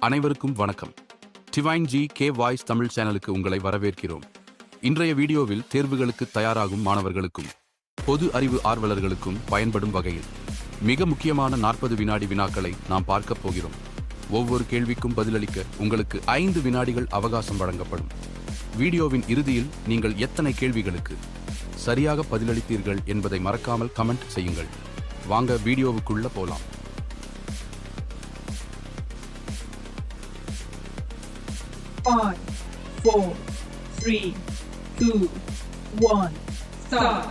அனைவருக்கும் வணக்கம். Divine G K voice Tamil சேனலுக்கு உங்களை வரவேற்கிறோம். இன்றைய வீடியோவில் தேர்வுகளுக்கு தயாராகும் மாணவர்களுக்கும் பொது அறிவு ஆர்வலர்களுக்கும் பயன்படும் வகையில் மிக முக்கியமான 40 வினாடி வினாக்களை நாம் பார்க்கப் போகிறோம். ஒவ்வொரு கேள்விக்கும் பதிலளிக்க உங்களுக்கு 5 வினாடிகள் அவகாசம் வழங்கப்படும். வீடியோவின் இறுதியில் நீங்கள் எத்தனை கேள்விகளுக்கு சரியாக பதிலளித்தீர்கள் என்பதை மறக்காமல் கமெண்ட் செய்யுங்கள். வாங்க வீடியோவுக்குள்ள போலாம். Five, 4, 3, 2, 1, start.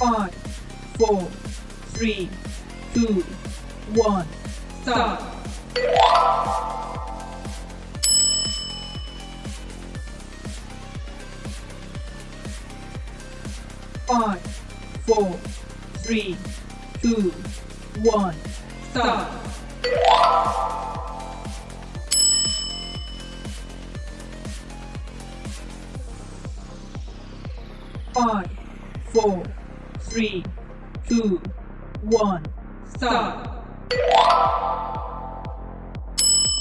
Five, 4, 3, 2, 1, start. Five, 4, 3, 2, 1, start. Five, 4, 3, 2, 1, start.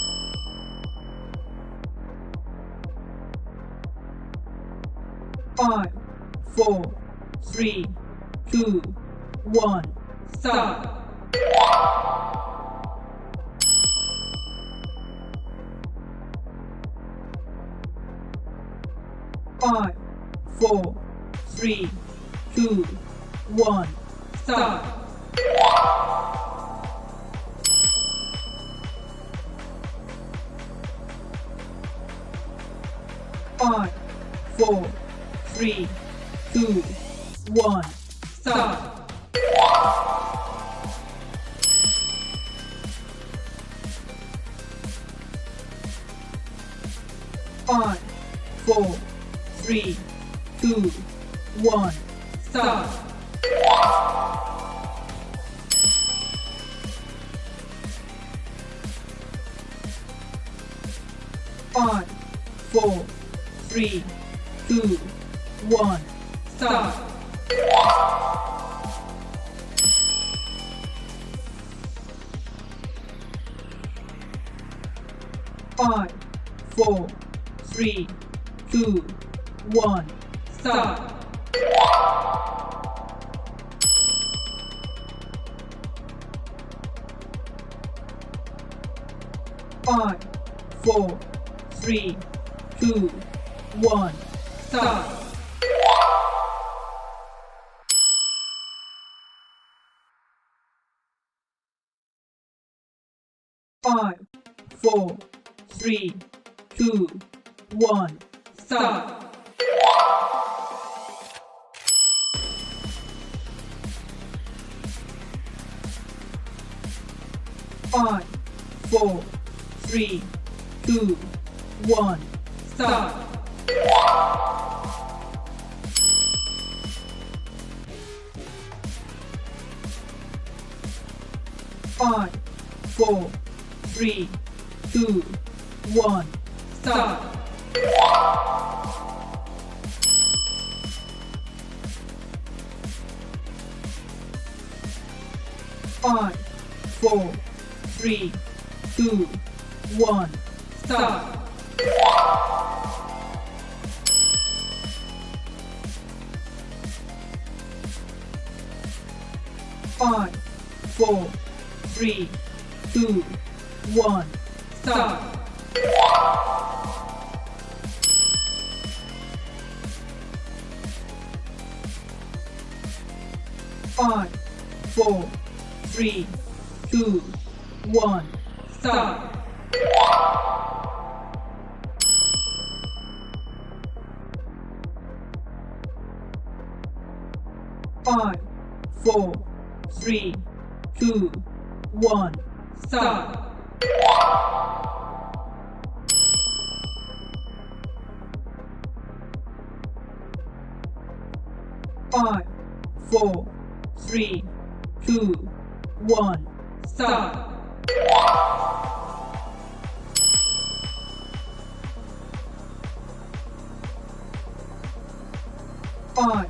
Five, 4, 3, 2, 1, start. Five, 4, 3, 2, 1, start. Five, 4, 3, 2, 1, start. Five, 4, 3, 2, 1, start. Five, 4, 3, 2, 1, start. Five, 4, 3, 2, 1, start. Five, 4, 3, 2, 1, start. Five, 4, 3, 2, 1, start. Five, 4, 3, 2, 1, start. Five, 4, 3, 2, 1, start. Five, 4, 3, 2, 1, start. Five, 4, 3, 2, 1, start. Five, 4, 3, 2, 1, start. Five, 4, 3, 2, 1, start. Five, 4, 3, 2, 1, start. Five,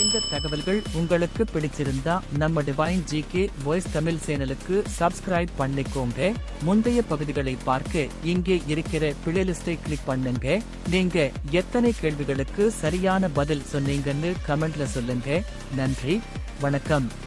இந்த தகவல்கள் உங்களுக்கு பிடிச்சிருந்தா நம்ம divine GK voice Tamil சேனலுக்கு subscribe பண்ணிக்கோங்க. முந்தைய பகுதிகளை பார்க்க இங்கே இருக்கிற பிளேலிஸ்டை கிளிக் பண்ணுங்க. நீங்க எத்தனை கேள்விகளுக்கு சரியான பதில் சொன்னீங்கன்னு கமெண்ட்ல சொல்லுங்க. நன்றி, வணக்கம்.